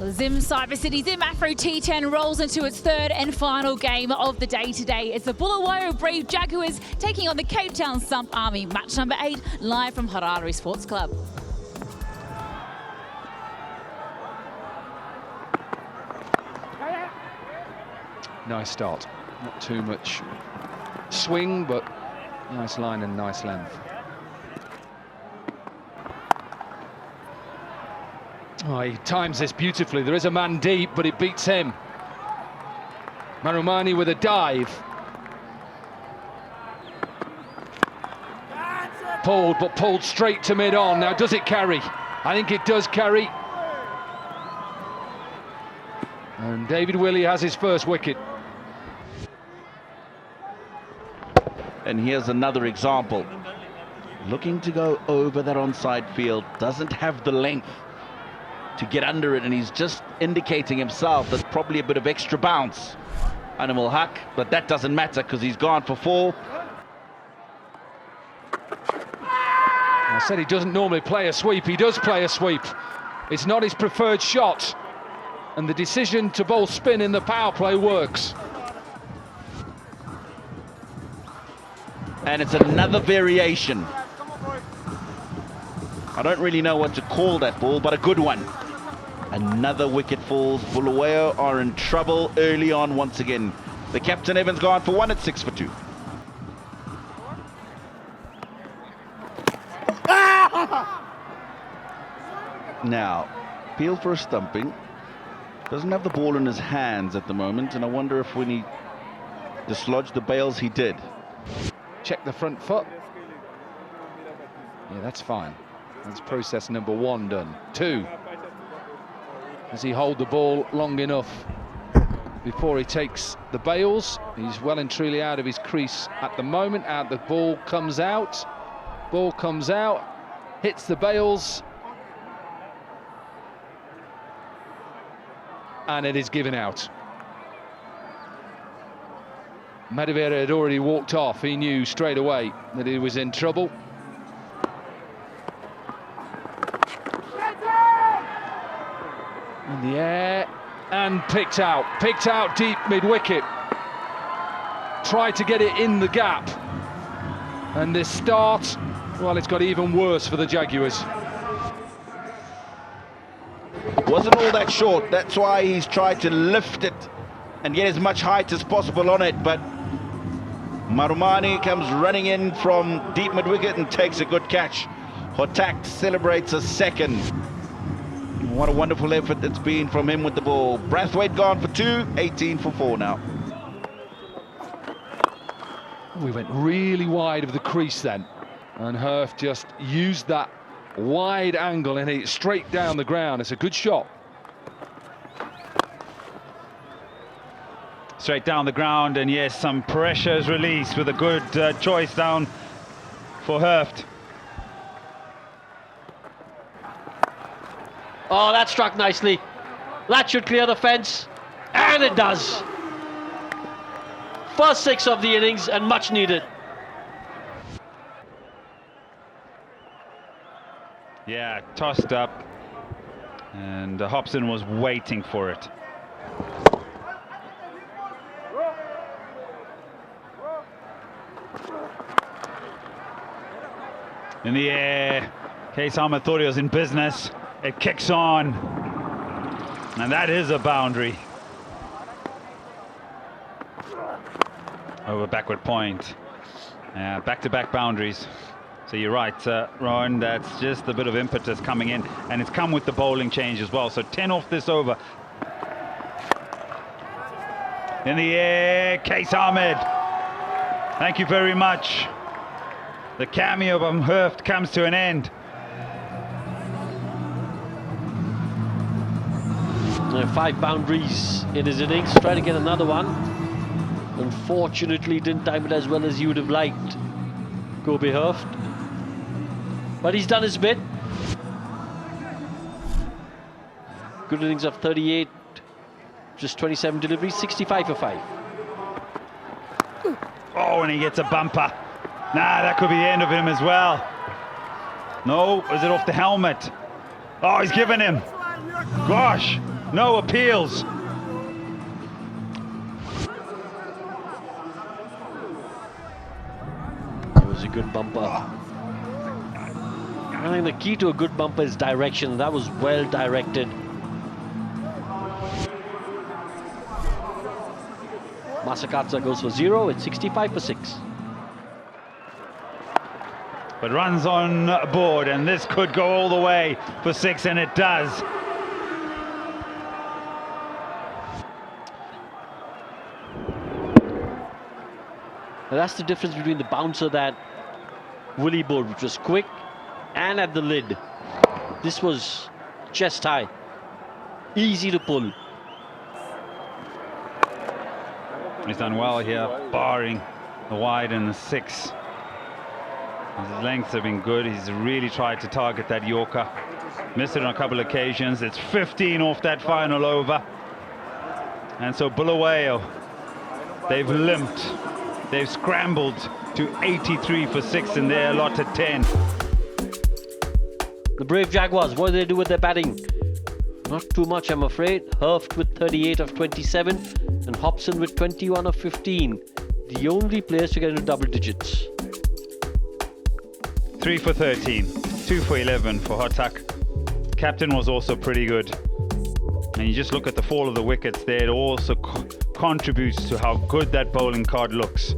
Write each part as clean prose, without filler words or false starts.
Zim Cyber City, Zim Afro T10 rolls into its third and final game of the day today. It's the Bulawayo Brave Jaguars taking on the Cape Town Samp Army. Match number 8, live from Harare Sports Club. Nice start. Not too much swing, but nice line and nice length. Oh, he times this beautifully. There is a man deep, but it beats him. Marumani with a dive. Pulled, but pulled straight to mid-on. Now, does it carry? I think it does carry. And David Willey has his first wicket. And here's another example. Looking to go over that onside field, doesn't have the length to get under it, and he's just indicating himself there's probably a bit of extra bounce. Animal Huck, but that doesn't matter because he's gone for 4. I said he doesn't normally play a sweep. He does play a sweep. It's not his preferred shot, and the decision to bowl spin in the power play works. And it's another variation. I don't really know what to call that ball, but a good one. Another wicket falls. Bulawayo are in trouble early on once again. The captain Evans gone for 1 at 6 for 2. Now, Peel for a stumping. Doesn't have the ball in his hands at the moment, and I wonder if when he dislodged the bails, he did. Check the front foot. Yeah, that's fine. That's process number 1 done. 2. Does he hold the ball long enough before he takes the bails? He's well and truly out of his crease at the moment. The ball comes out. Ball comes out. Hits the bails. And it is given out. Madivera had already walked off. He knew straight away that he was in trouble. In the air and picked out deep mid-wicket. Tried to get it in the gap. And this start, well, it's got even worse for the Jaguars. Wasn't all that short. That's why he's tried to lift it and get as much height as possible on it, but Marumani comes running in from deep mid-wicket and takes a good catch. Hotak celebrates a second. What a wonderful effort it's been from him with the ball. Brathwaite gone for 2, 18 for 4 now. We went really wide of the crease then, and Herf just used that wide angle and hit it straight down the ground. It's a good shot. Straight down the ground, and yes, some pressure is released with a good choice down for Herft. Oh, that struck nicely. That should clear the fence, and it does. First 6 of the innings, and much needed. Yeah, tossed up, and Hobson was waiting for it. In the air, Case Ahmed thought he was in business. It kicks on, and that is a boundary. Over backward point. Back-to-back boundaries. So you're right, Rowan, that's just a bit of impetus coming in, and it's come with the bowling change as well. So 10 off this over. In the air, Case Ahmed. Thank you very much. The cameo from Herft comes to an end. 5 boundaries in his innings, trying to get another one. Unfortunately, didn't time it as well as you would have liked, Gobi Herft. But he's done his bit. Good innings of 38, just 27 deliveries, 65 for 5. Oh, and he gets a bumper. Nah, that could be the end of him as well. No, is it off the helmet? Oh, he's given him. Gosh, No appeals. It was a good bumper. I think the key to a good bumper is direction. That was well directed. Masakatsa goes for 0. It's 65 for 6. But runs on board, and this could go all the way for 6, and it does. Now that's the difference between the bouncer that Willie bowled, which was quick and at the lid. This was chest high, easy to pull. He's done well here, barring the wide and the 6. His lengths have been good. He's really tried to target that Yorker. Missed it on a couple of occasions. It's 15 off that final over. And so Bulawayo, they've limped. They've scrambled to 83 for 6 in their allotted 10. The brave Jaguars, what do they do with their batting? Not too much, I'm afraid. Herft with 38 of 27 and Hobson with 21 of 15. The only players to get into double digits. 3 for 13, 2 for 11 for Hotak. Captain was also pretty good. And you just look at the fall of the wickets there, it also contributes to how good that bowling card looks.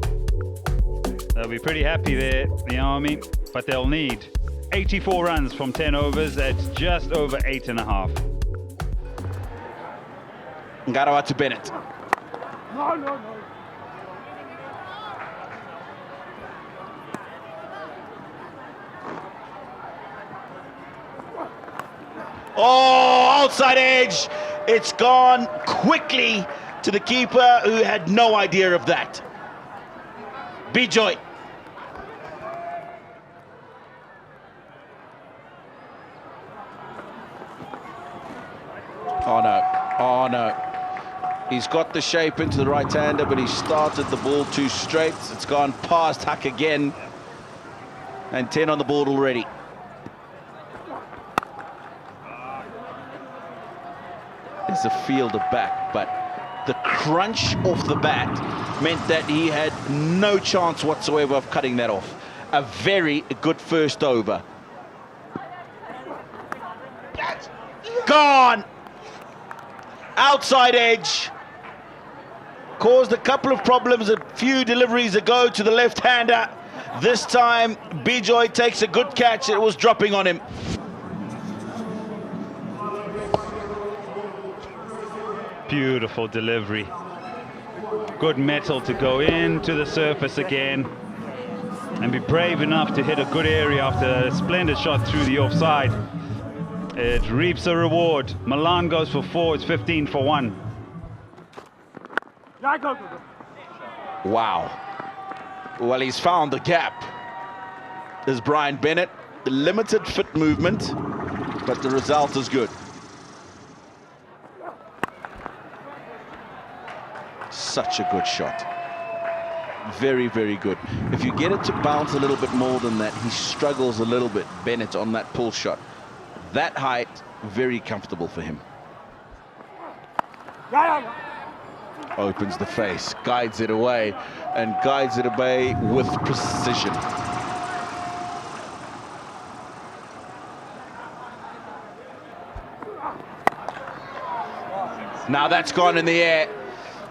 They'll be pretty happy there, the Army, but they'll need 84 runs from 10 overs at just over 8.5. Ngarawa to Bennett. Oh, outside edge. It's gone quickly to the keeper, who had no idea of that. Bijoy. Oh no, oh no. He's got the shape into the right-hander, but he started the ball too straight. It's gone past Huck again. And 10 on the board already. There's a fielder back, but the crunch off the bat meant that he had no chance whatsoever of cutting that off. A very good first over. Gone! Outside edge. Caused a couple of problems a few deliveries ago to the left-hander. This time, Bijoy takes a good catch. It was dropping on him. Beautiful delivery. Good metal to go into the surface again and be brave enough to hit a good area after a splendid shot through the offside. It reaps a reward. Milan goes for 4. It's 15 for 1. Wow. Well, he's found the gap. There's Brian Bennett. Limited foot movement, but the result is good. Such a good shot. Very, very good. If you get it to bounce a little bit more than that, he struggles a little bit, Bennett, on that pull shot. That height, very comfortable for him. Opens the face, guides it away, and guides it away with precision. Now that's gone in the air.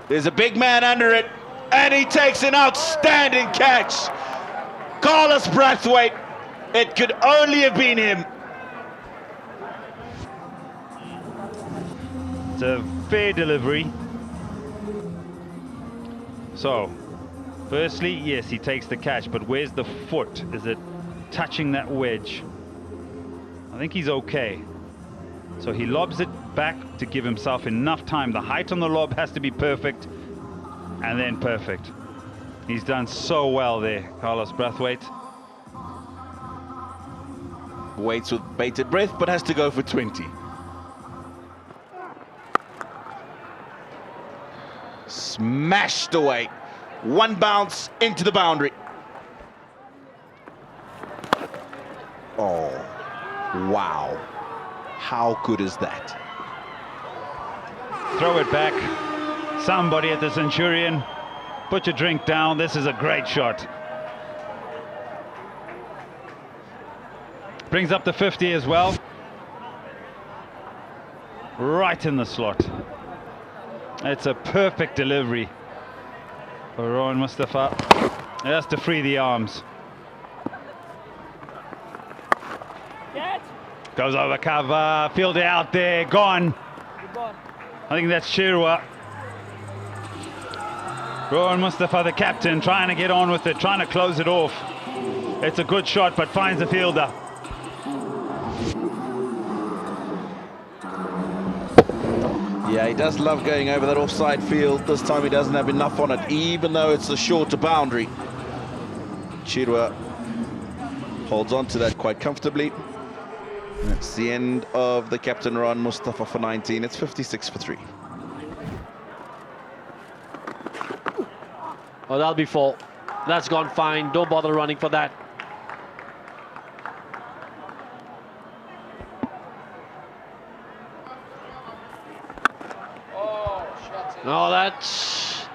There's a big man under it, and he takes an outstanding catch. Carlos Brathwaite. It could only have been him. It's a fair delivery. So, firstly, yes, he takes the catch, but where's the foot? Is it touching that wedge? I think he's okay. So he lobs it back to give himself enough time. The height on the lob has to be perfect, and then perfect. He's done so well there, Carlos Brathwaite. Waits with bated breath, but has to go for 20. Smashed away. One bounce into the boundary. Oh, wow. How good is that? throw it back. Somebody at the Centurion, put your drink down. This is a great shot. Brings up the 50 as well. Right in the slot. It's a perfect delivery for Rohan Mustafa. He has to free the arms. Goes over cover, fielder out there, gone. I think that's Shirwa. Rohan Mustafa, the captain, trying to get on with it, trying to close it off. It's a good shot, but finds the fielder. Yeah, he does love going over that offside field. This time he doesn't have enough on it, even though it's a shorter boundary. Chirwa holds on to that quite comfortably. That's the end of the captain Rohan Mustafa for 19. It's 56 for 3. Oh, that'll be 4. That's gone fine. Don't bother running for that. Oh, that's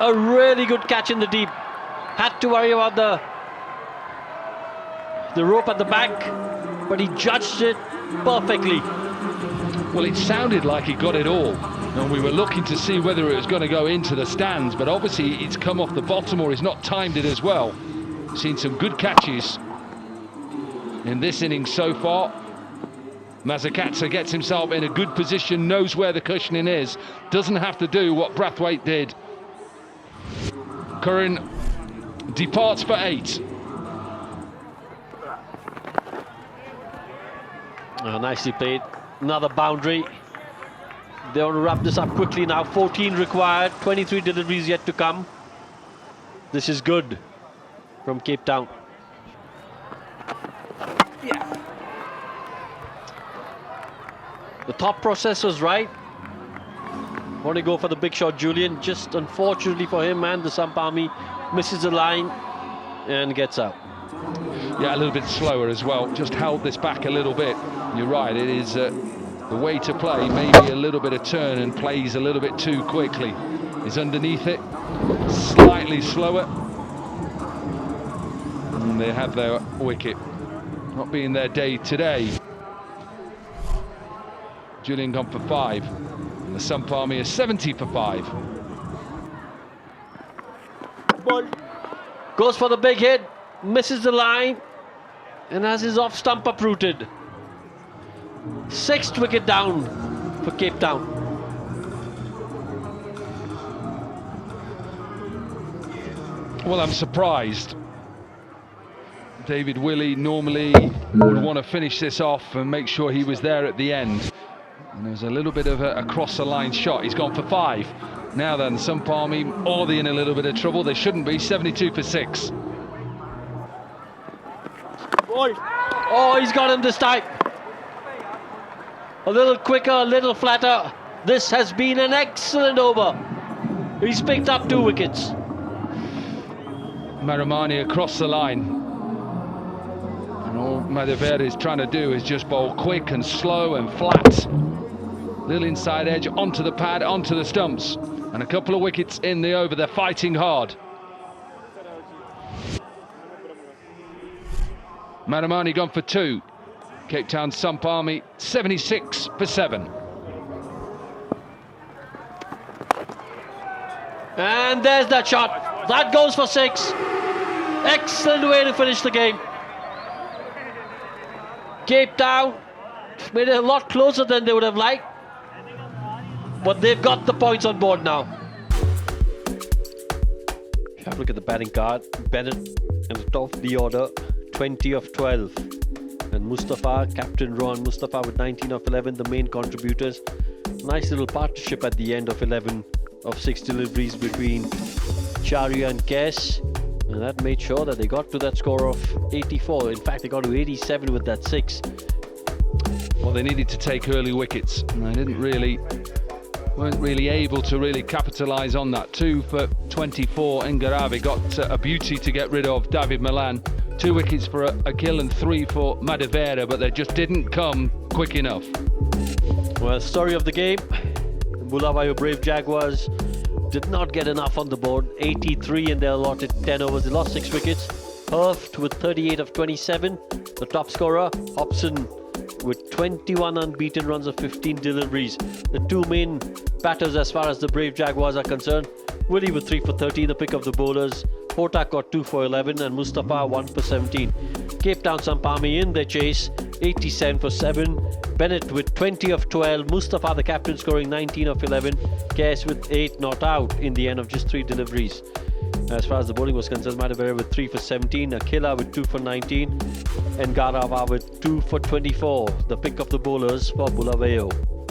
a really good catch in the deep. Had to worry about the rope at the back, but he judged it perfectly. Well, it sounded like he got it all, and we were looking to see whether it was going to go into the stands, but obviously it's come off the bottom or he's not timed it as well. Seen some good catches in this innings so far. Mazakatsa gets himself in a good position, knows where the cushioning is, doesn't have to do what Brathwaite did. Curran departs for 8. Oh, nicely played. Another boundary. They want to wrap this up quickly now. 14 required, 23 deliveries yet to come. This is good from Cape Town. The thought process was right. Want to go for the big shot, Julian. Just unfortunately for him, man, the Samp Army misses the line and gets out. Yeah, a little bit slower as well. Just held this back a little bit. You're right, it is the way to play. Maybe a little bit of turn and plays a little bit too quickly. He's underneath it, slightly slower. And they have their wicket. Not being their day today. Julian gone for 5. And the Samp Army is 70 for 5. Ball. Goes for the big hit, misses the line, and has his off stump uprooted. 6th wicket down for Cape Town. Well, I'm surprised. David Willey normally would want to finish this off and make sure he was there at the end. And there's a little bit of a cross-the-line shot. He's gone for 5. Now then, Samp Army, are they in a little bit of trouble? They shouldn't be. 72 for 6. Oh, he's got him this time. A little quicker, a little flatter. This has been an excellent over. He's picked up 2 wickets. Maramani across the line. And all Madhavera is trying to do is just bowl quick and slow and flat. Little inside edge onto the pad, onto the stumps. And a couple of wickets in the over. They're fighting hard. Maramani gone for 2. Cape Town Samp Army 76 for 7. And there's that shot. That goes for 6. Excellent way to finish the game. Cape Town made it a lot closer than they would have liked, but they've got the points on board now. Have a look at the batting card. Bennett at the top of the order, 20 of 12. And Mustafa, Captain Rohan Mustafa with 19 of 11, the main contributors. Nice little partnership at the end of 11 of 6 deliveries between Charya and Kes. And that made sure that they got to that score of 84. In fact, they got to 87 with that 6. Well, they needed to take early wickets, and they weren't really able to really capitalise on that. 2 for 24. Ngaravi got a beauty to get rid of David Milan. 2 wickets for Akhil and 3 for Madhavera, but they just didn't come quick enough. Well, story of the game, Bulawayo Brave Jaguars did not get enough on the board. 83 in their allotted 10 overs. They lost 6 wickets. Herft with 38 of 27. The top scorer, Hobson with 21 unbeaten runs of 15 deliveries. The two main batters as far as the Brave Jaguars are concerned. Willie with 3 for 30, the pick of the bowlers. Hotak got 2 for 11 and Mustafa 1 for 17. Cape Town Samp in their chase, 87 for 7. Bennett with 20 of 12. Mustafa, the captain, scoring 19 of 11. Kes with 8 not out in the end of just 3 deliveries. As far as the bowling was concerned, Madhavera with 3 for 17. Akila with 2 for 19. And Garawa with 2 for 24. The pick of the bowlers for Bulawayo.